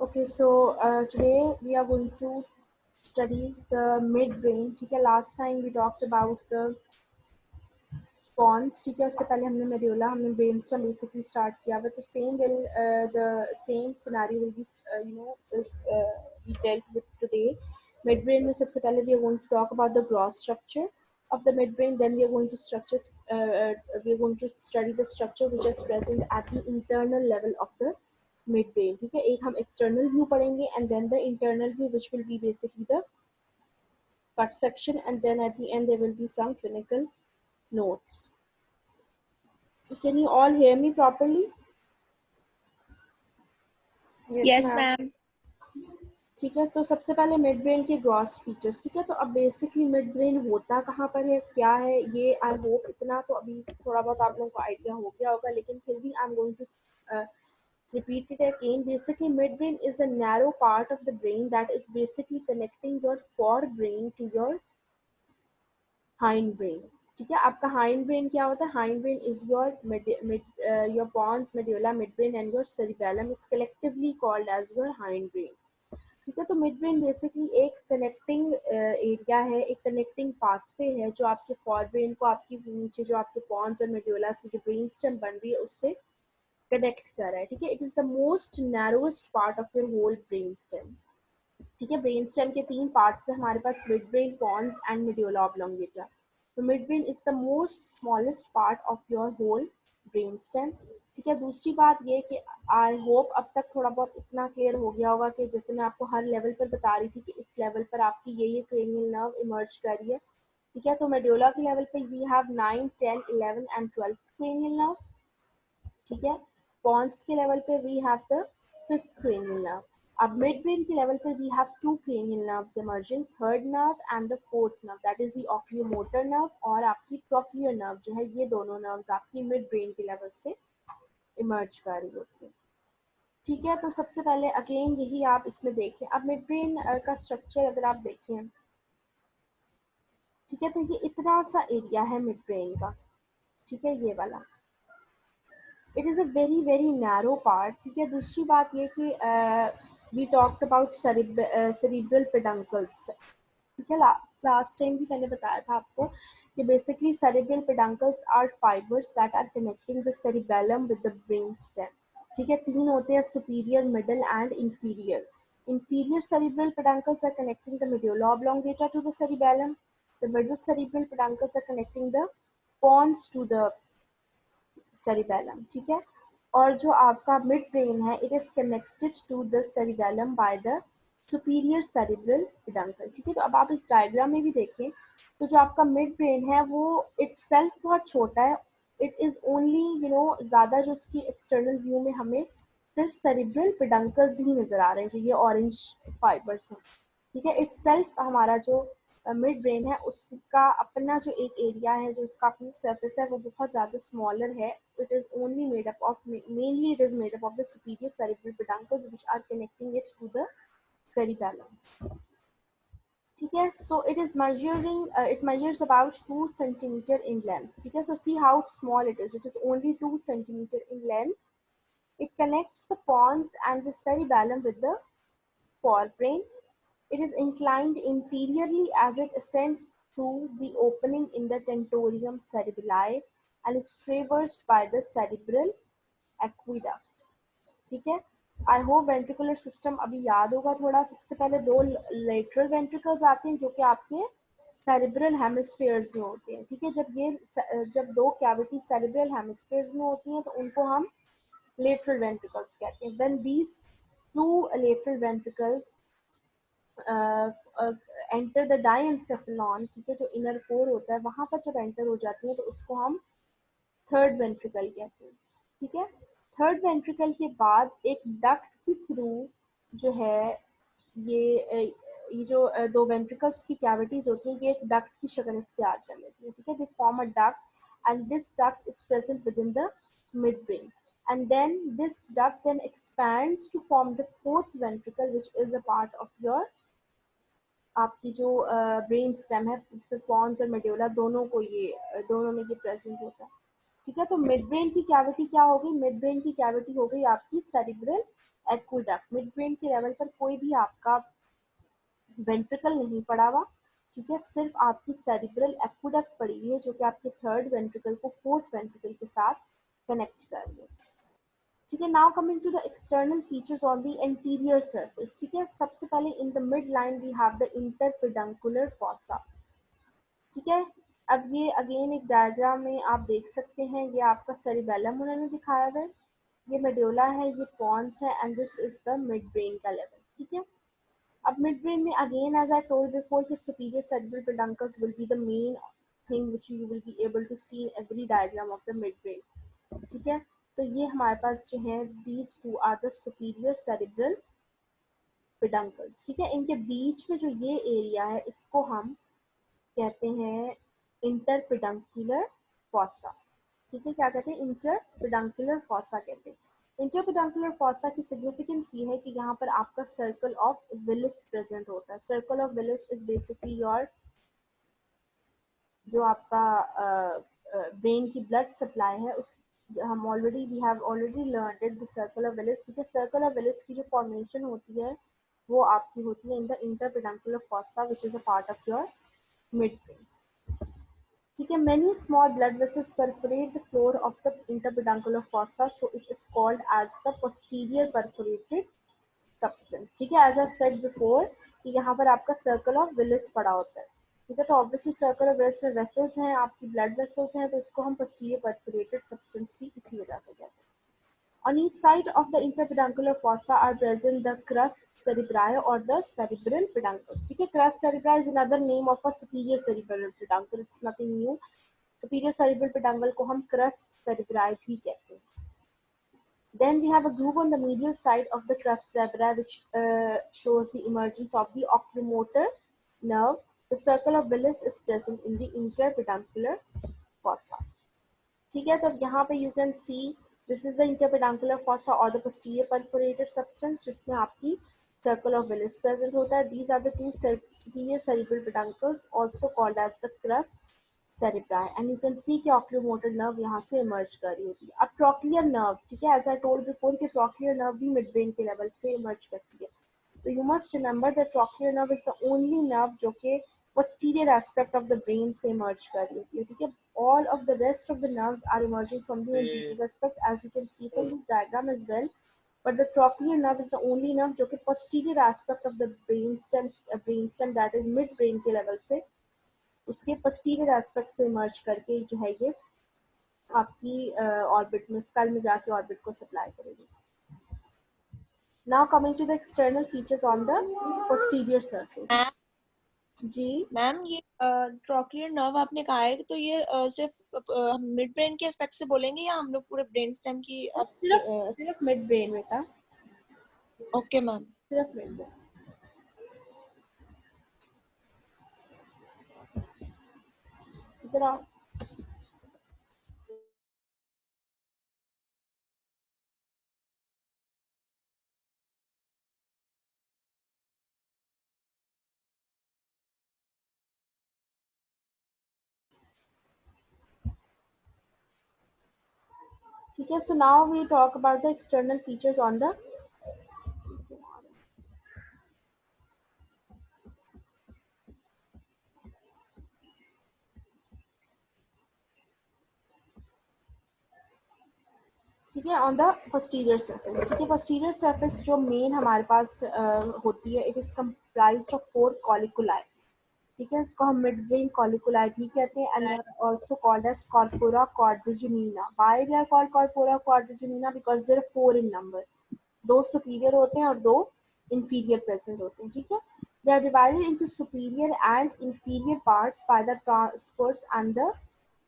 Okay, so today we are going to study the midbrain. ठीक है, last time we talked about the pons. ठीक है, उससे पहले हमने medulla, हमने brainstem basically start किया हुआ. तो the same scenario will be we dealt with today. Midbrain में सबसे पहले we are going to talk about the gross structure of the midbrain. Then we are going to study the structure which is present at the internal level of the midbrain. ठीक है, एक हम external view पढ़ेंगे and then the internal view which will be basically the cut section, and then at the end there will be some clinical notes. Can you all hear me properly? Yes, ma'am. ठीक है, तो सबसे पहले mid brain के gross features. ठीक है, तो अब बेसिकली मिड ब्रेन होता कहाँ पर है, क्या है ये, आई होप इतना तो अभी थोड़ा बहुत आप लोगों को आइडिया हो गया होगा, लेकिन फिर भी I am going to repeat it again. Basically midbrain is a narrow part of the brain that is basically connecting your forebrain to your hindbrain. ठीक है, आपका हाइंड ब्रेन क्या होता है? Hind brain is your pons, medulla, midbrain and your cerebellum is collectively called as your hind brain. ठीक है, तो mid brain basically एक कनेक्टिंग एरिया है, एक कनेक्टिंग पाथवे है जो आपके फॉर ब्रेन को आपकी नीचे जो आपके पॉन्स और मेड्यूला से जो ब्रेन स्टेम बन रही है उससे कनेक्ट कर रहा है. ठीक है, it is the most narrowest part of your whole brain stem. ठीक है, ब्रेन स्टेम के 3 पार्ट्स है हमारे पास, mid brain, pons and medulla oblongata. तो mid brain is the most smallest part of your whole brain stem. ठीक है, दूसरी बात ये कि आई होप अब तक थोड़ा बहुत इतना क्लियर हो गया होगा कि जैसे मैं आपको हर लेवल पर बता रही थी कि इस लेवल पर आपकी ये क्रेनियल नर्व इमर्ज कर रही है. ठीक है, तो मेड्यूला के लेवल पर we have 9, 10, 11 and 12 cranial nerve. ठीक है, पॉन्स के लेवल पे we have the 5th cranial nerve. अब मिड ब्रेन के लेवल पे we have 2 cranial nerves emerging, 3rd nerve and the 4th nerve, that is the oculomotor nerve और आपकी trochlear nerve जो है, ये दोनों nerves आपकी मिड ब्रेन के लेवल से इमर्ज कर रही होती है. ठीक है, तो सबसे पहले अगेन यही आप इसमें देखें. अब मिड ब्रेन का स्ट्रक्चर अगर आप देखें, ठीक है, तो ये इतना सा एरिया है मिड ब्रेन का. ठीक है, ये वाला it is a very very narrow part. ठीक है, दूसरी बात ये कि we talked about cerebral peduncles. ठीक है, लास्ट टाइम भी मैंने बताया था आपको कि basically cerebral peduncles are fibres that are connecting the cerebellum with the brain stem. ठीक है, 3 होते हैं, superior, middle and inferior. Inferior cerebral peduncles are connecting the medulla oblongata to the cerebellum. The middle cerebral peduncles are connecting the pons to the cerebellum. ठीक है, और जो आपका mid brain है it is connected to the cerebellum by the superior cerebral peduncle. ठीक है, तो अब आप इस डायग्राम में भी देखें तो जो आपका मिड ब्रेन है वो इटसेल्फ बहुत छोटा है. इट इज ओनली ज़्यादा जो उसकी एक्सटर्नल व्यू में हमें सिर्फ सेरिब्रल पेडंकल्स ही नज़र आ रहे हैं, जो ये ऑरेंज फाइबर्स हैं. ठीक है, इटसेल्फ हमारा जो मिड ब्रेन है उसका अपना जो एक एरिया है, जो उसका अपनी सरफेस है, वो बहुत ज़्यादा स्मॉलर है. It is only made up of mainly it is made up of the superior cerebral peduncles which are connecting it to the cerebellum. ठीक है, so it is measuring it measures about 2 centimeter in length. ठीक है, so see how small it is only 2 centimeter in length. It connects the pons and the cerebellum with the forebrain. It is inclined anteriorly as it ascends through the opening in the tentorium cerebelli and is traversed by the cerebral aqueduct. ठीक है, I hope ventricular system अभी याद होगा थोड़ा. सबसे पहले 2 lateral ventricles आते हैं जो कि आपके सेरिब्रल हेमिस्फीयर्स में होते हैं. ठीक है, जब 2 कैविटी सेरिब्रल हेमिस्फीयर्स में होती हैं तो उनको हम लेटरल वेंट्रिकल्स कहते हैं. When these 2 lateral ventricles enter the diencephalon, ठीक है, जो इनर कोर होता है वहां पर जब एंटर हो जाती है तो उसको हम 3rd वेंट्रिकल कहते हैं. ठीक है, 3rd वेंट्रिकल के बाद एक डक्ट के थ्रू जो है ये जो 2 वेंट्रिकल्स की कैविटीज होती हैं ये एक डक्ट की शक्ल इख्तियार कर लेती है. ठीक है, they form a duct and this duct is present with in the mid brain and then this duct then expands to form the 4th ventricle which is a part of your आपकी जो brain stem है, इसमें Pond's और medulla दोनों में ये present होता है. ठीक है। तो मिड ब्रेन की कैविटी क्या हो गई? मिड ब्रेन की कैविटी हो गई आपकी सेरिब्रल एक्विडक्ट। मिड ब्रेन के लेवल पर कोई भी आपका वेंट्रिकल नहीं पड़ा हुआ, ठीक है, सिर्फ आपकी सेरिब्रल एक्विडक्ट पड़ी हुई है जो कि आपके थर्ड वेंट्रिकल को फोर्थ वेंट्रिकल के साथ कनेक्ट कर रही है। ठीक है। Now coming to the external features on the anterior surface. ठीक है, सबसे पहले in the mid line we have the interpeduncular fossa. ठीक है। अब ये अगेन एक डायग्राम में आप देख सकते हैं, ये आपका सेरिबेलम उन्होंने दिखाया है, ये मेडुला है, ये पॉन्स है, and this is the mid brain का लेवल। ठीक है। अब मिड ब्रेन में again as I told before कि superior cerebral peduncles will be the main thing which you will be able to see in every diagram of the mid brain. ठीक है। तो ये हमारे पास जो है these two are the superior cerebral peduncles. ठीक है। इनके बीच में जो ये एरिया है इसको हम कहते हैं इंटरपेडंकुलर फॉसा। ठीक है, क्या कहते हैं? इंटरपेडंकुलर फॉसा कहते हैं। इंटरपेडंकुलर फॉसा की सिग्निफिकेंस ये है कि यहाँ पर आपका सर्कल ऑफ विलिस प्रेजेंट होता है। Circle of Willis is basically your जो आपका ब्रेन की ब्लड सप्लाई है, उस हम already we have already learned the circle of Willis. ठीक है, सर्कल ऑफ विलिस की जो फॉर्मेशन होती है वो आपकी होती है in the interpeduncular fossa which is a part of your mid brain. ठीक है, many small blood vessels perforate the floor of the interpeduncular fossa, so it is called as the posterior perforated substance। ठीक है, as I said before कि यहाँ पर आपका circle of Willis पड़ा होता है। ठीक है, तो ऑब्वियसली सर्कल ऑफ विलिस में वेसल्स हैं, आपकी ब्लड वेसल्स हैं, तो इसको हम posterior perforated substance भी इसी वजह से कहते हैं। On each side of the interpeduncular fossa are present the crus cerebri or the cerebral peduncles. ठीक है, crus cerebri is another name of a superior cerebral peduncle. It's nothing new. Superior cerebral peduncle को हम crus cerebri भी कहते हैं। Then we have a groove on the medial side of the crus cerebri which shows the emergence of the oculomotor nerve. The circle of Willis is present in the interpeduncular fossa. ठीक है, तो यहाँ पे you can see this is the interpeduncular fossa और the posterior perforated substance जिसमें आपकी circle of Willis present होता है। These are the two superior cerebral peduncles also called as the crus cerebri, and you can see कि oculomotor nerve यहाँ से emerge कर रही होती है। अब ट्रॉक्लियर नर्व, ठीक है, एज आई टोल्ड बिफोर कि ट्रॉक्लियर नर्व भी मिड ब्रेन के लेवल से इमर्ज करती है। तो you must remember that trochlear nerve is the only nerve जो कि posterior aspect of the brain से emerge कर रही होती है। ठीक है, all of the rest of the nerves are emerging from the anterior aspect as you can see from this diagram as well, but the trochlear nerve is the only nerve जो कि posterior aspect of the brainstem that is mid brain के level से उसके posterior aspect से emerge करके जो है ये आपकी ऑर्बिट में स्कल में जाके ऑर्बिट को सप्लाई करेगी। Now coming to the external features on the posterior surface. जी मैम, ये ट्रॉक्लियर नर्व आपने कहा है, तो ये सिर्फ मिड ब्रेन के एस्पेक्ट से बोलेंगे या हम लोग पूरे ब्रेन स्टेम की? सिर्फ मिड ब्रेन में था। Okay ma'am. सिर्फ मिड ब्रेन। इधर आओ। ठीक है, so now we talk about the external features on the ठीक है ऑन द posterior surface। ठीक है, posterior surface जो मेन हमारे पास होती है, it is comprised of 4 colliculi। ठीक है, इसको हम मिड ब्रेन कॉलिकुलाई भी कहते हैं, and also called as corpora quadrigemina. Why they are called corpora quadrigemina? Because there are 4 in number. 2 superior होते हैं और 2 inferior प्रेजेंट होते हैं। ठीक है, they are divided into superior and inferior parts by the transverse and the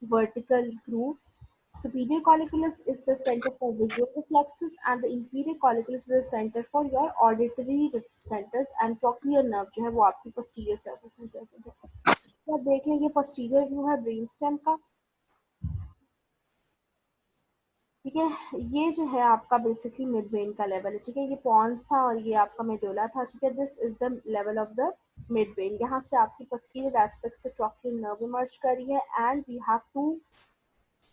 vertical grooves. Superior colliculus is the center for visual reflexes and the inferior colliculus is the center for your auditory centers, and trochlear nerve जो है वो आपकी posterior surface में present है। तो आप देख लें ये posterior व्यू है ब्रेन स्टेम का। ठीक है, ये जो है आपका बेसिकली मिड ब्रेन का लेवल है। ठीक है, ये पॉन्स था और ये आपका मेडुला था। ठीक है, this is the level of the mid brain. यहाँ से आपकी पोस्टीरियर एस्पेक्ट से ट्रॉक्लियर नर्व इमर्ज कर रही है, and we have to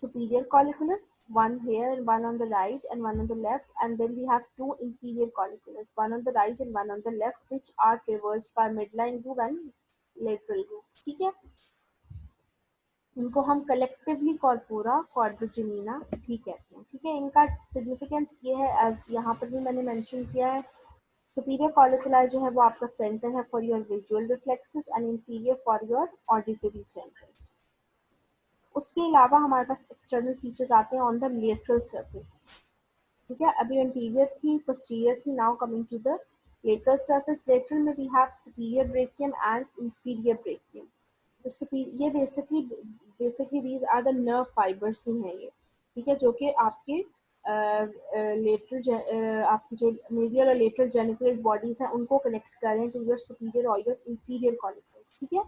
superior colliculus, one here and one on the right and one on the left, and then we have two inferior colliculus, one on the right and one on the left, which are traversed by midline groove and lateral grooves. ठीक है, इनको हम collectively corpora कॉर्डोजेनिना भी कहते हैं. ठीक है, इनका सिग्निफिकेंस ये है, एज यहाँ पर भी मैंने मेंशन किया है, सुपीरियर कॉलिकुला जो है वो आपका सेंटर है for your visual reflexes and inferior for your auditory centres. उसके अलावा हमारे पास एक्सटर्नल फीचर्स आते हैं ऑन द लेटरल सरफेस. ठीक है, अभी इंटीरियर थी, पोस्टीरियर थी, now coming to the lateral surface. Lateral में we have superior brachium and inferior brachium. तो ये basically these are the nerve fibres ही हैं ये. ठीक है, जो कि आपके लेटरल आपकी जो मीडियल और लेटरल जेनिकुलेट बॉडीज हैं उनको कनेक्ट कर रहे हैं टू योर सुपीरियर और योर इंफीरियर कॉलिकुलस. ठीक है,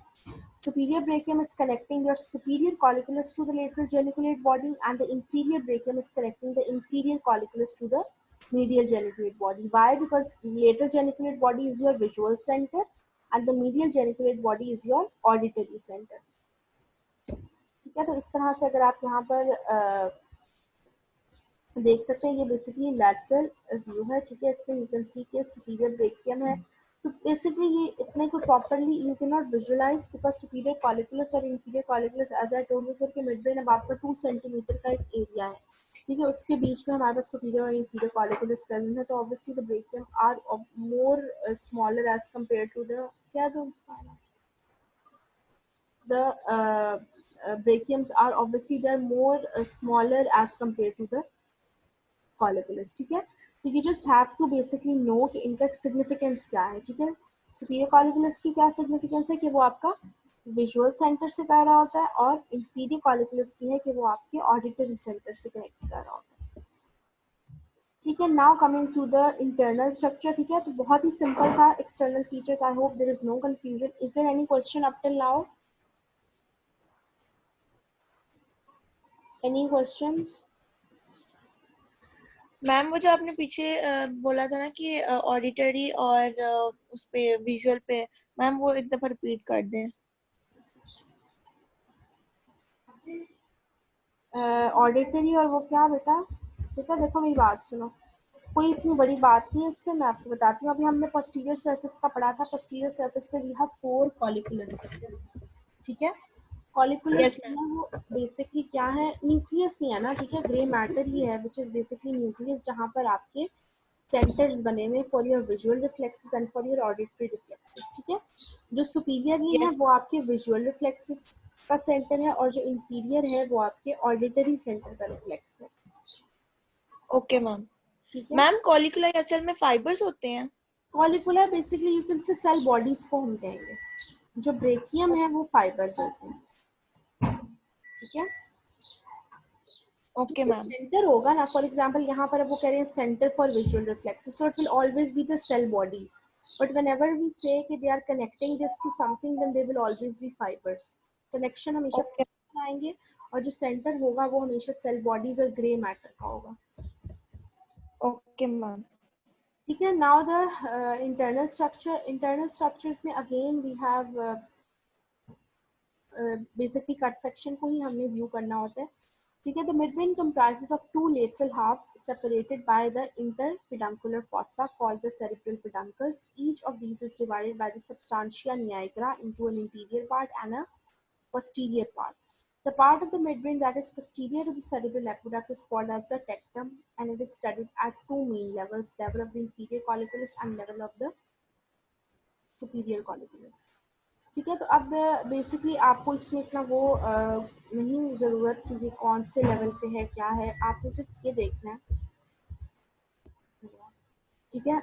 superior brachium is connecting your superior colliculus to the lateral geniculate body, and the inferior brachium is connecting the inferior colliculus to the medial geniculate body. Why? Because lateral geniculate body is your visual center and the medial geniculate body is your auditory center. ठीक है, तो इस तरह से अगर आप यहाँ पर देख सकते हैं, ये बेसिकली लैटरल व्यू है. ठीक है, इसमें यू कैन सी के सुपीरियर ब्रेकियम है. तो बेसिकली ये इतने को properly you can not visualize because superior colliculus और inferior colliculus as I told you कि मिड ब्रेन अब आपका 2 सेंटीमीटर का एक एरिया है. ठीक है, उसके बीच में हमारे पास सुपीरियर और इंफीरियर कॉलिकुलस प्रेजेंट है. तो obviously the brachium are more smaller as compare to the क्या the brachiums are obviously they're more smaller as compared to the colliculus. ठीक है, तो you just have to basically know कि इनका significance क्या है. ठीक है, सुपीरियर कॉलिकुलस की क्या सिग्निफिकेंस है कि वो आपका विजुअल सेंटर से कर रहा होता है, और इंफीरियर कॉलिकुलस की है कि वो आपके ऑडिटरी सेंटर से कनेक्ट कर रहा होता है. ठीक है, now coming to the internal structure. ठीक है, तो बहुत ही सिंपल था external features. I hope there is no confusion. Is there any question up till now? Any questions? Ma'am वो जो आपने पीछे बोला था ना कि ऑडिटरी और उस पे विजुअल पे, मैम वो एक दफा रिपीट कर दें. ऑडिटरी और वो क्या बेटा? ठीक है, देखो मेरी बात सुनो, कोई इतनी बड़ी बात नहीं है, इसलिए मैं आपको बताती हूँ. अभी हमने पोस्टीरियर सरफेस का पढ़ा था. पोस्टीरियर सरफेस पे वी हैव 4 कॉलिकुलस. ठीक है, कॉलिकुलस यस मैम. वो बेसिकली क्या है, न्यूक्लियस ही है ना. ठीक है, ग्रे मैटर ही है विच इज बेसिकली न्यूक्लियस, जहाँ पर आपके सेंटर्स बने हुए for your visual reflexes and for your auditory reflexes. ठीक है, जो सुपीरियरली है यस. वो आपके विजुअल रिफ्लेक्सेस का सेंटर है, और जो इंफीरियर है वो आपके ऑडिटरी सेंटर का रिफ्लेक्स है. Okay ma'am. ठीक है, मैम कॉलिकुला असल में फाइबर्स होते हैं? Collicula basically you can say cell bodies को हम कहेंगे. जो ब्रेकियम है वो फाइबर्स होते हैं. ठीक है, ओके मैम. सेंटर होगा ना, फॉर एग्जांपल यहाँ पर अब वो कह रहे हैं centre for visual reflexes, so it will always be the cell bodies, but whenever we say कि they are connecting this to something, then they will always be fibers. Connection हमेशा okay. आएंगे, और जो सेंटर होगा वो हमेशा cell bodies और grey matter का होगा. Okay ma'am. ठीक है, now the internal structure. Internal structures में again we have basically cut section को ही हमने व्यू करना होता है. ठीक है, the midbrain comprises of two lateral halves separated by the interpeduncular fossa called the cerebral peduncles. Each of these is divided by the substantia nigra into an anterior part and a posterior part. The part of the midbrain that is posterior to the cerebral aqueduct is called as the tectum, and it is studied at two main levels: level of the inferior colliculus and level of the superior colliculus. ठीक है, तो अब basically आपको इसमें इतना वो नहीं ज़रूरत कि ये कौन से लेवल पे है क्या है, आपको जस्ट ये देखना है. ठीक है,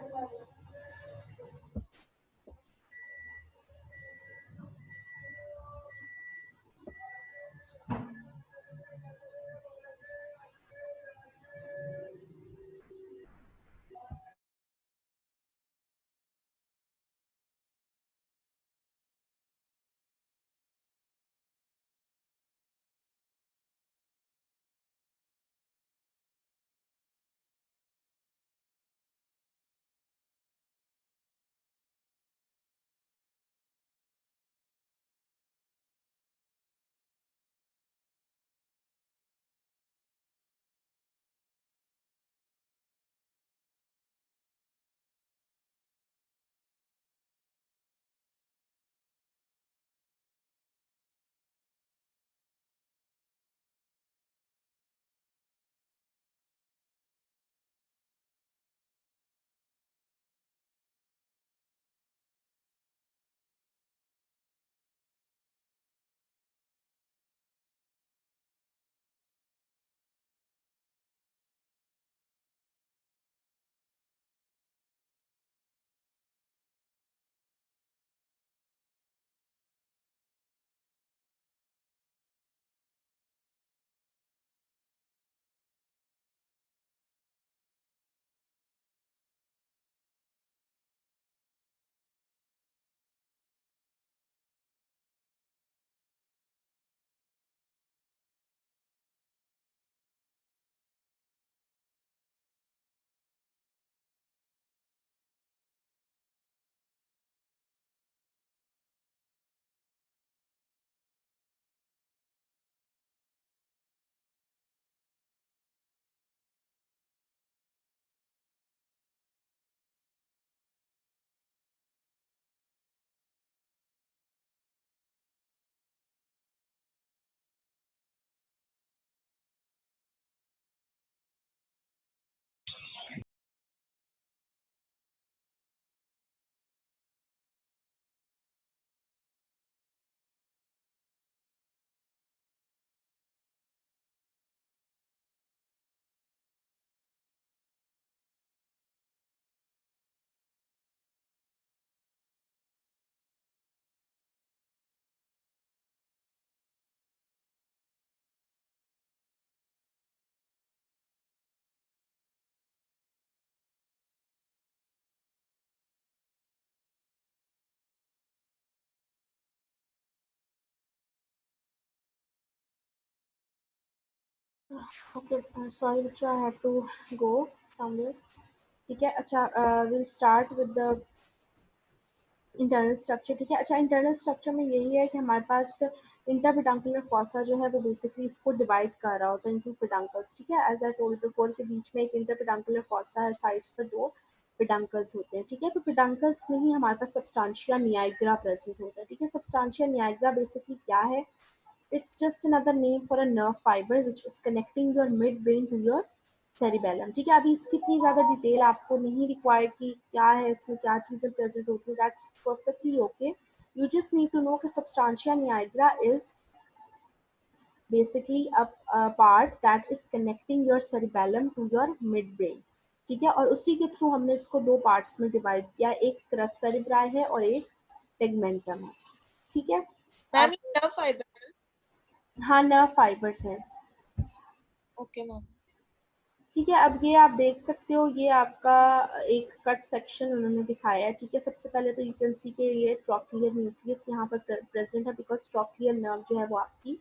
ओके, सॉरी बच्चों, I have to go somewhere. ठीक है, अच्छा, will start with the internal structure. ठीक है, अच्छा, इंटरनल स्ट्रक्चर में यही है कि हमारे पास इंटरपेडंकुलर फॉसा जो है वो बेसिकली इसको डिवाइड कर रहा होता है इनटू पेडंकल्स। ठीक है, एज आई टोल्ड बिफोर के बीच में एक इंटरपेडंकुलर फॉसा है, साइड्स पर दो पेडंकल्स होते हैं। ठीक है, तो पेडंकल्स में ही हमारे पास सबस्टांशिया निग्रा प्रेजेंट होता है। ठीक है, सबस्टांशिया निग्रा बेसिकली क्या है? It's just another name for a nerve fiber which is connecting your midbrain to your cerebellum। ठीक है, अभी इसकी इतनी ज़्यादा डिटेल आपको नहीं रिक्वायर्ड कि क्या है इसमें, क्या चीज़ें प्रेजेंट होती हैं, that's perfectly okay. You just need to know कि substantia nigra is basically a part that is connecting your cerebellum to your midbrain। ठीक है, और उसी के थ्रू हमने इसको दो पार्ट्स में डिवाइड किया, एक क्रस सेरिब्राई है और एक टेगमेंटम है। ठीक है, मैम अब ये नर्व फाइबर। हाँ, नर्व फाइबर्स हैं। Okay ma'am. ठीक है, अब ये आप देख सकते हो, ये आपका एक कट सेक्शन उन्होंने दिखाया है। ठीक है, सबसे पहले तो यू कैन सी के ये ट्रॉक्लियर न्यूक्लियस यहाँ पर प्रेजेंट है बिकॉज ट्रॉक्लियर नर्व जो है वो आपकी।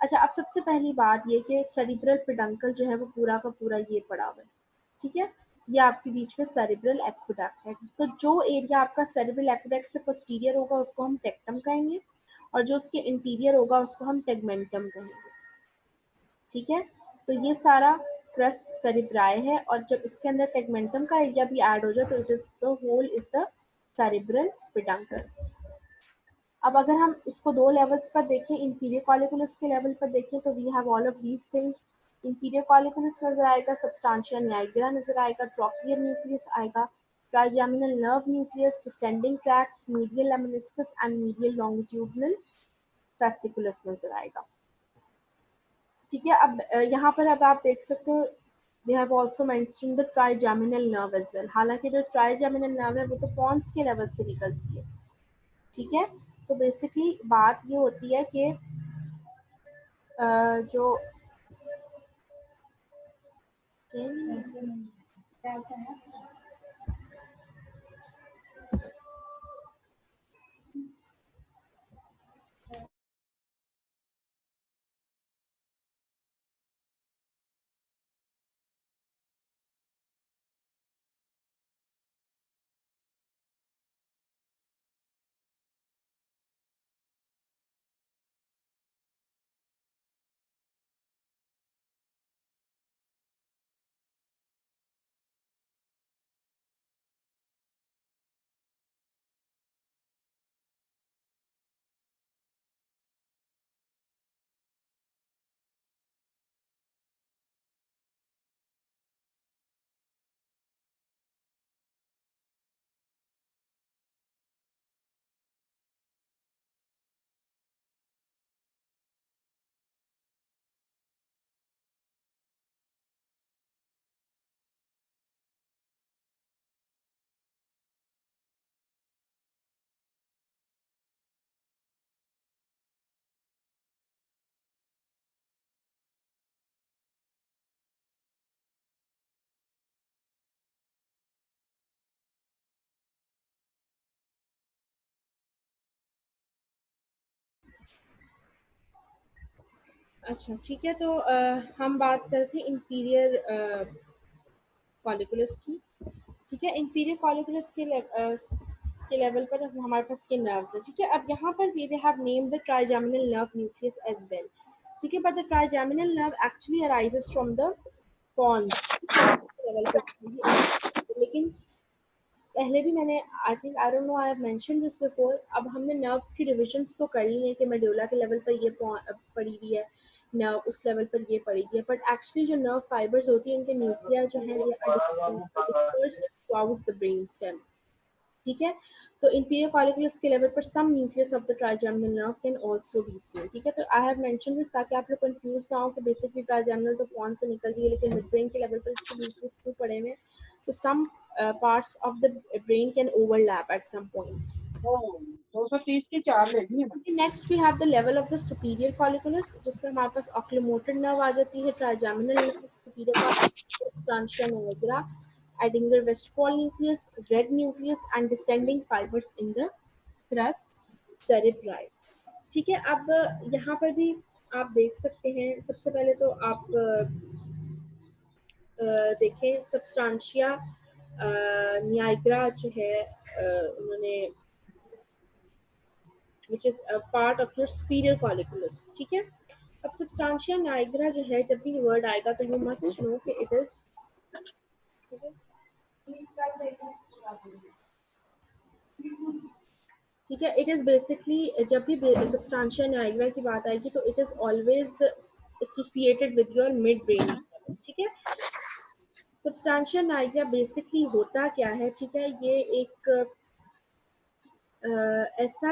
अच्छा, अब सबसे पहली बात ये कि सेरिब्रल पेडंकल जो है वो पूरा का पूरा ये पड़ा हुआ है। ठीक है, ये आपके बीच में सेरिब्रल एक्वेडक्ट है। तो जो एरिया आपका सेरिब्रल एक्वेडक्ट से पोस्टीरियर होगा उसको हम टेक्टम कहेंगे, और जो उसके इंटीरियर होगा उसको हम टेगमेंटम कहेंगे। ठीक है, तो ये सारा क्रस सेरिब्राई है, और जब इसके अंदर टेगमेंटम का एरिया भी ऐड हो जाए तो it is the whole is the cerebral peduncle. अब अगर हम इसको दो लेवल्स पर देखें, इंफीरियर कॉलिकुलस के लेवल पर देखें, तो we have all of these things. Inferior colliculus नजर आएगा, सबस्टांशिया निग्रा नजर आएगा, ट्रॉक्लियर न्यूक्लियस आएगा, trigeminal nerve nucleus, descending tracts, medial lemniscus and medial longitudinal fasciculus नजर आएगा। ठीक है, अब यहाँ पर अब आप देख सकते हो, we have also mentioned the trigeminal nerve as well. हालांकि जो ट्राइजेमिनल नर्व है वो तो पॉन्स के लेवल से निकलती है। ठीक है, तो बेसिकली बात ये होती है कि जो अच्छा, ठीक है, तो हम बात करते हैं इंफीरियर कॉलिकुलस की। ठीक है, इंफीरियर कॉलिकुलस के लेवल पर हमारे पास ये नर्व्स है। ठीक है, अब यहाँ पर भी they have named the trigeminal nerve nucleus as well. ठीक है, but the trigeminal nerve actually arises from the pons के लेवल पर, लेकिन पहले भी मैंने, I think, I don't know, I have mention this before, अब हमने नर्व्स की डिविजन्स तो कर ली है कि मेडुला के लेवल पर ये पड़ी हुई है, नर्व उस लेवल पर ये पड़ी हुई है, बट एक्चुअली जो नर्व फाइबर्स होती है उनके न्यूक्लिया जो है ये are dispersed throughout the brain stem. ठीक है, तो इंफीरियर कॉलिकुलस के लेवल पर some nucleus of the trigeminal nerve can also be seen. ठीक है, तो आई हैव मेंशन दिस ताकि आप लोग कंफ्यूज ना हो कि बेसिकली ट्राइजेमिनल तो कौन से निकल रही है, लेकिन मिड ब्रेन के लेवल पर इसके न्यूक्लियस क्यों पड़े हुए हैं। तो some parts of the brain can overlap at some points। 230 की 4 लेनी है। Next we have the level of the superior colliculus, जिसमें हमारे पास ऑक्लोमोटर नर्व आ जाती है, trigeminal nerve, superior colliculus, substantia nigra, Edinger Westphal nucleus, red nucleus and descending fibers in the crus cerebri। ठीक है, अब यहाँ पर भी आप देख सकते हैं, सबसे पहले तो आप देखें सब्सटेंशिया निग्रा जो है उन्होंने which is a part of your superior colliculus, ठीक है। अब सब्सटेंशिया निग्रा जो है, जब भी वर्ड आएगा तो यू मस्ट नो कि इट इज, ठीक है, इट इज बेसिकली, जब भी सब्सटेंशिया निग्रा की बात आएगी तो it is always associated with your mid brain, ठीक है। सब्सटेंशिया निग्रा बेसिकली होता क्या है, ठीक है, ये एक ऐसा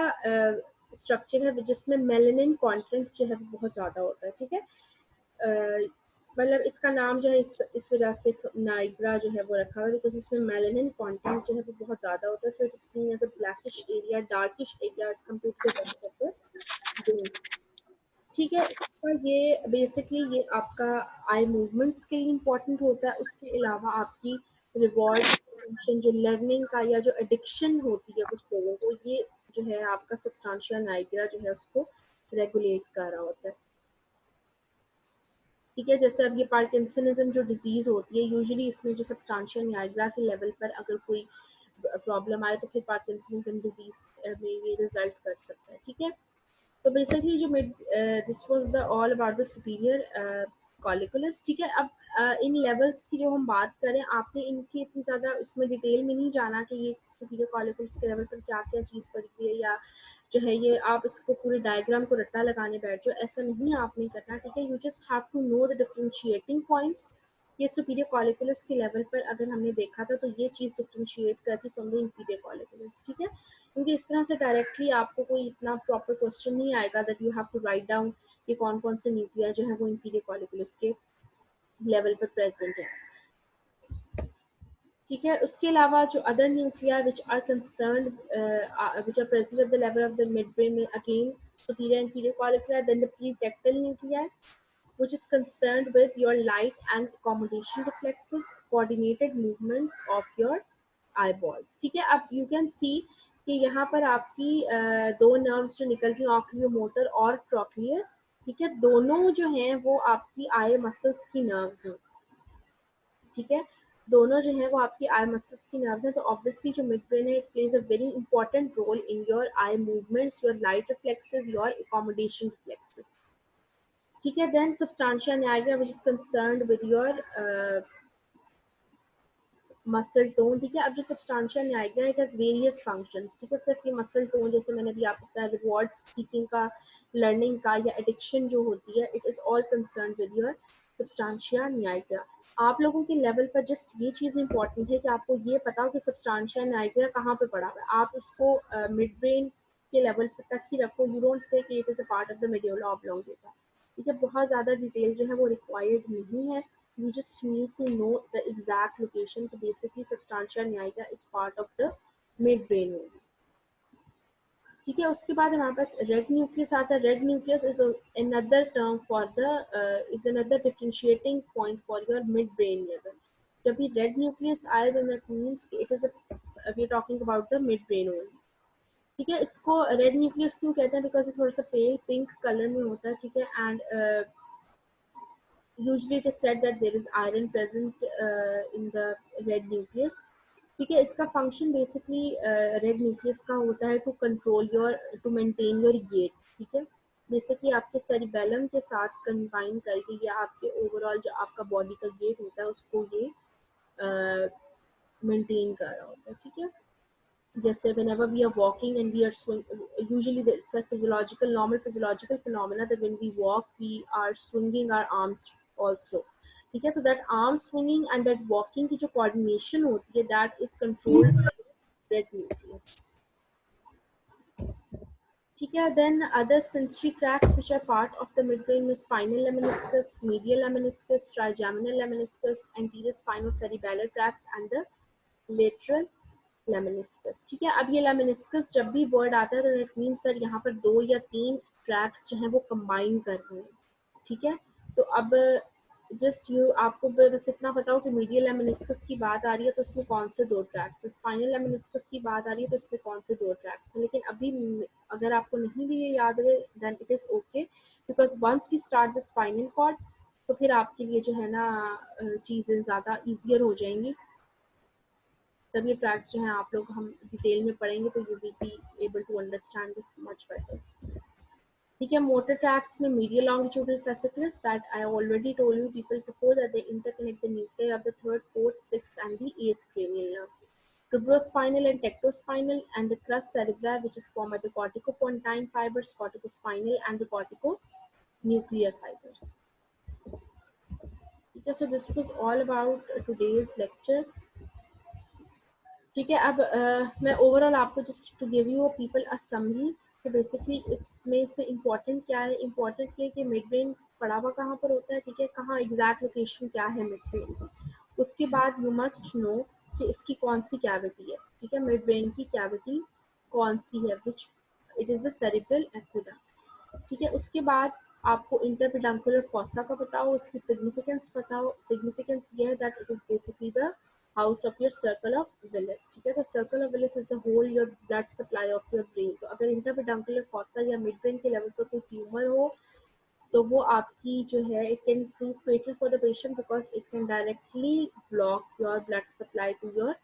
स्ट्रक्चर है जिसमें मेलानिन कंटेंट जो है वो बहुत ज़्यादा होता है, ठीक है। मतलब इसका नाम जो है इस वजह से नाइग्रा जो है वो रखा हुआ है, बिकॉज इसमें मेलानिन कंटेंट जो है वो बहुत ज़्यादा होता है, so it is seen as a blackish area, darkish area as compare to rest of the brain, ठीक है। इसका ये बेसिकली ये आपका आई मूवमेंट्स के लिए इम्पोर्टेंट होता है, उसके अलावा आपकी रिवॉर्ड फंक्शन जो लर्निंग का या जो एडिक्शन होती है कुछ लोगों को, ये जो है आपका सब्सटेंशिया निग्रा जो है उसको रेगुलेट कर रहा होता है, ठीक है। जैसे अब ये पार्किंसनिज्म जो डिजीज होती है, यूजुअली इसमें जो सब्सटेंशिया निग्रा के लेवल पर अगर कोई प्रॉब्लम आए तो फिर पार्किंसनिज्म डिजीज में ये रिजल्ट कर सकता है, ठीक है। तो बेसिकली जो mid this was the all about the superior colliculus, ठीक है। अब इन लेवल्स की जो हम बात करें, आपने इनकी इतनी ज़्यादा उसमें डिटेल में नहीं जाना कि ये सुपीरियर कॉलिकुलस के लेवल पर क्या क्या चीज़ पड़ी हुई है, या जो है ये आप इसको पूरे डायग्राम को रट्टा लगाने बैठ जाओ, ऐसा नहीं आपने करना, ठीक है। You just have to know the differentiating points. ये सुपीरियर कॉलिकुलस के लेवल पर अगर हमने देखा था तो ये चीज़ डिफरेंशिएट करती फ्रॉम द इंफीरियर कॉलिकुलस, ठीक है। क्योंकि इस तरह से डायरेक्टली आपको कोई इतना प्रॉपर क्वेश्चन नहीं आएगा that you have to write down कि कौन कौन से न्यूक्लिया जो है वो इंफीरियर कॉलिकुलस के लेवल पर प्रेजेंट है, ठीक है। उसके अलावा जो other nuclei which are concerned which are present at the level of the mid brain में, again superior inferior collicular, then the pretectal nuclei which is concerned with your light and accommodation reflexes, coordinated movements of your eyeballs, ठीक है। अब you can see कि यहाँ पर आपकी दो nerves जो निकल रही हैं, ऑक्यूलोमोटर और ट्रोक्लियर, ठीक है, दोनों जो हैं वो आपकी आई मसल्स की नर्व्स हैं, ठीक है। दोनों जो है वो आपकी आई मसल्स की नर्व्स हैं, तो ऑब्वियसली जो मिड ब्रेन है, it plays a very important role in your eye movements, your light reflexes, your accommodation reflexes, ठीक है। Then substantia nigra which is concerned with your muscle tone, ठीक है। अब जो substantia nigra it has various functions, ठीक है। सिर्फ ये मसल टोन, जैसे मैंने अभी आपको बताया, रिवॉर्ड सीकिंग का, लर्निंग का, या एडिक्शन जो होती है, it is all concerned with your substantia nigra. आप लोगों के लेवल पर जस्ट ये चीज़ इंपॉर्टेंट है कि आपको ये पता हो कि सब्सटेंशिया निग्रा कहाँ पे पड़ा हुआ है, आप उसको मिड ब्रेन के लेवल पर तक ही रखो, यू डोंट से कि it is a part of the medulla oblongata, ठीक है। बहुत ज़्यादा डिटेल जो है वो रिक्वायर्ड नहीं है, you just need to know the exact location, so basically substantia nigra is part of the midbrain only, ठीक है। उसके बाद हमारे पास रेड न्यूक्लियस आता है। Red nucleus is another term for the is another differentiating point for your mid brain level. जब भी red nucleus आए then that means it is we are talking about the mid brain only, ठीक है। इसको red nucleus क्यों कहते हैं, because ये थोड़ा सा पेल पिंक कलर में होता है, ठीक है। And usually it is said that there is iron present in the red nucleus, ठीक है। इसका फंक्शन बेसिकली रेड न्यूक्लियस का होता है to control your, to maintain your gait, ठीक है। बेसिकली आपके सेरिबेलम के साथ कंबाइन करके या आपके ओवरऑल जो आपका बॉडी का गेट होता है उसको ये मेंटेन कर रहा होता है, ठीक है। जैसे whenever we are walking and we are usually it's a physiological, normal physiological phenomena that when we walk we are swinging our arms also, ठीक है। तो that arm swinging and that walking की जो coordination होती है, that is controlled by the red nucleus, ठीक है। Then other sensory tracts which are part of the midbrain is spinal lemniscus, medial lemniscus, trigeminal lemniscus, anterior spinocerebellar tracts and the lateral lemniscus, ठीक है। अब ये lemniscus जब भी word आता है तो इट मीन सर यहाँ पर 2 या 3 ट्रैक्स जो हैं वो कंबाइन कर रहे हैं, ठीक है। तो अब जस्ट यू आपको बस इतना पता हो कि मीडियल लेमिनिस्कस की बात आ रही है तो उसमें कौन से 2 ट्रैक्स है, स्पाइनल लेमिनिस्कस की बात आ रही है तो उसमें कौन से 2 ट्रैक्स है। लेकिन अभी अगर आपको नहीं भी ये याद रहे then it is okay, because once we start the spinal cord तो फिर आपके लिए जो है ना चीज़ें ज़्यादा ईजियर हो जाएंगी। तब ये ट्रैक्स जो हैं आप लोग हम डिटेल में पढ़ेंगे तो you will be able to understand this much better. ठीक है, मोटर ट्रैक्स में medial longitudinal fasciculus that I already told you people before that they interconnect the nuclei of the third, fourth, sixth, and the eighth cranial nerves. Tubrospinal and tectospinal and the crus cerebri, which is formed by the corticopontine fibers, corticospinal, and the corticonuclear fibers. Okay, so this was all about today's lecture. ठीक है, अब मैं overall आपको just to give you people a summary कि basically इसमें से important क्या है। इम्पोर्टेंट ये कि मिड ब्रेन पड़ा हुआ कहाँ पर होता है, ठीक है, कहाँ एग्जैक्ट लोकेशन क्या है मिड ब्रेन की। उसके बाद यू मस्ट नो कि इसकी कौन सी कैविटी है, ठीक है, मिड ब्रेन की कैविटी कौन सी है, which it is the cerebral aqueduct. ठीक है, उसके बाद आपको इंटरपेडंकुलर फॉसा का पता हो, उसकी सिग्निफिकेंस पता हो। सिग्निफिकेंस ये है that it is basically the house of your circle of Willis. ठीक है, तो circle of Willis is the whole your blood supply of your brain. तो अगर इंटरपेडंकुलर फॉसा या मिड ब्रेन के लेवल पर कोई ट्यूमर हो तो वो आपकी जो है it can prove fatal for the patient because it can directly block your blood supply to your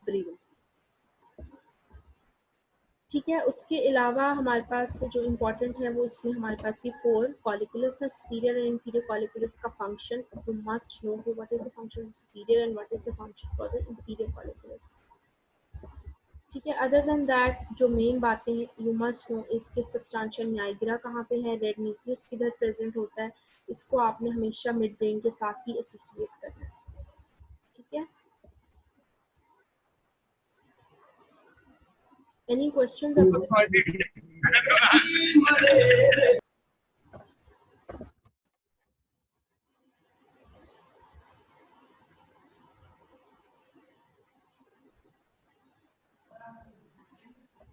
brain. ठीक है, उसके अलावा हमारे पास जो इम्पोर्टेंट है वो इसमें हमारे पास ये 4 कॉलिकुलस है, सुपीरियर एंड इंफीरियर कॉलिकुलस का function you must know what is the function of superior and what is the function for the inferior colliculus. ठीक है, अदर देन दैट जो मेन बातें हैं यू मस्ट नो इसके substantial Niagara कहाँ पे है, रेड न्यूक्लियस किधर प्रेजेंट होता है, इसको आपने हमेशा मिड ब्रेन के साथ ही एसोसिएट करना है। ठीक है, any question?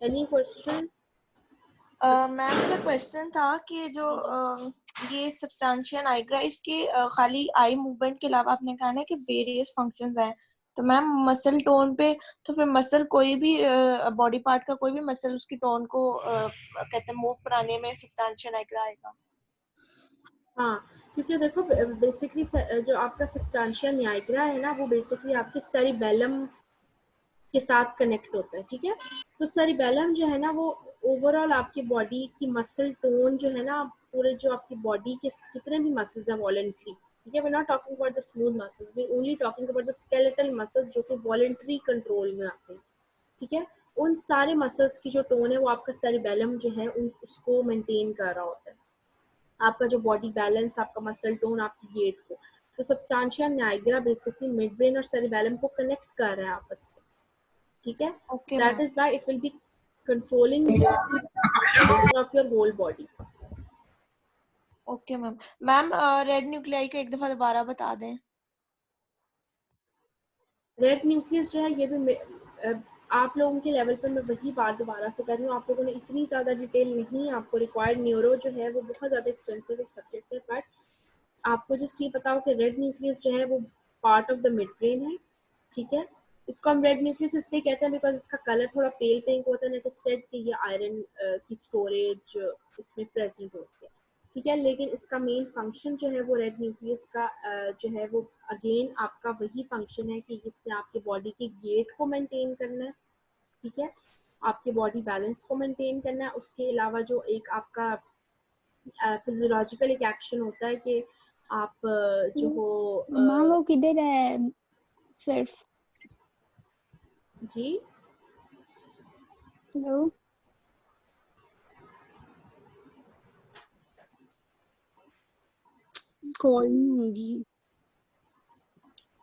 Any question? Ma'am का क्वेश्चन था कि जो ये सब्सटेंशिया नाइग्रा इसके खाली आई मूवमेंट के अलावा आपने कहा ना कि वेरियस फंक्शंस हैं, तो मैम मसल टोन पे तो फिर मसल कोई भी बॉडी पार्ट का कोई भी मसल उसकी टोन को कहते हैं मूव कराने में सब्सटेंशिया नाइग्रा आएगा। हाँ, क्योंकि देखो बेसिकली जो आपका सब्सटेंशिया नाइग्रा है ना वो बेसिकली आपके सेरिबेलम के साथ कनेक्ट होता है। ठीक है, तो सेरिबेलम जो है ना वो ओवरऑल आपकी बॉडी की मसल टोन जो है ना पूरे जो आपकी बॉडी के जितने भी मसल्स हैं वॉलेंट्री, ठीक है, we not talking about the smooth muscles, we only talking about the skeletal muscles जो कि वॉलेंट्री कंट्रोल में आते हैं। ठीक है, उन सारे मसल्स की जो टोन है वो आपका सेरिबेलम जो है उसको मेंटेन कर रहा होता है, आपका जो बॉडी बैलेंस, आपका मसल टोन, आपकी गेट को। तो substantia nigra basically mid brain और सेरिबेलम को कनेक्ट कर रहा है आपस में। ठीक है, okay that is why it will be controlling of your whole body. Okay ma'am. Ma'am red nuclei का एक दफा दोबारा बता दें। रेड न्यूक्लियस जो है ये भी आप लोगों के लेवल पर मैं वही बात दोबारा से कर रही हूँ, आप लोगों ने इतनी ज़्यादा डिटेल नहीं आपको रिक्वायर्ड। न्यूरो जो है वो बहुत ज़्यादा एक्सटेंसिव एक सब्जेक्ट है, बट आपको जस्ट ये पता हो कि रेड न्यूक्लियस जो है वो part of the mid brain है। ठीक है, इसको हम रेड न्यूक्लियस इसलिए कहते हैं बिकॉज इसका कलर थोड़ा पेल पिंक होता है, इट इज सेड कि ये आयरन की स्टोरेज इसमें प्रेजेंट होती है। ठीक है, लेकिन इसका मेन फंक्शन जो है वो रेड न्यूक्लियस का जो है वो अगेन आपका वही फंक्शन है कि इसने आपके बॉडी के गेट को मेंटेन करना है। ठीक है, आपके बॉडी बैलेंस को मेंटेन करना है। उसके अलावा जो एक आपका फिजियोलॉजिकल एक एक्शन होता है कि आप जो हो माँ वो किधर है सिर्फ? जी हेलो, कॉल नहीं होगी,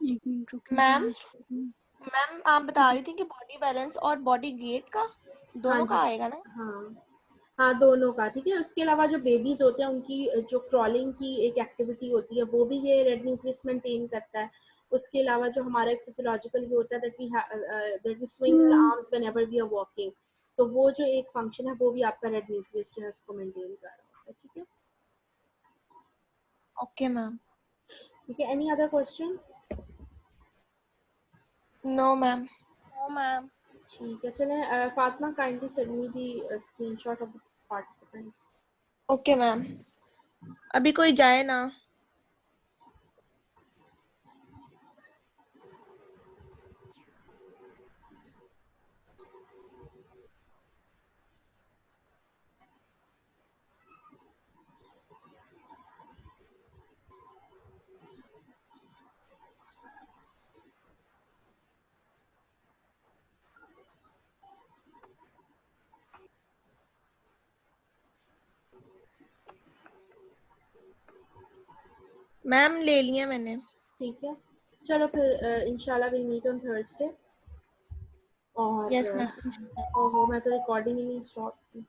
एक मिनट रुकिए। मैम मैम आप बता रही थी कि बॉडी बैलेंस और बॉडी गेट का दोनों हाँ का जी, आएगा ना? हाँ हाँ दोनों का। ठीक है, उसके अलावा जो बेबीज होते हैं उनकी जो क्रॉलिंग की एक एक्टिविटी होती है वो भी ये रेड न्यूक्लियस मेंटेन करता है। उसके अलावा जो हमारा एक फिजियोलॉजिकल ये होता है that we swing our arms whenever we are walking, तो वो जो एक फंक्शन है वो भी आपका रेड न्यूक्लियस जो है उसको मेंटेन कर रहा होता है। ठीक है, ओके मैम। ठीक है, any other question? No ma'am. No ma'am. ठीक है, चलें Fatima kindly send me the screenshot of the participants. Okay ma'am. अभी कोई जाए ना। मैम ले लिया मैंने। ठीक है, चलो फिर इंशाल्लाह विल मीट ऑन थर्सडे। और यस मैम। ओहो, मैं तो रिकॉर्डिंग ही नहीं स्टॉप की।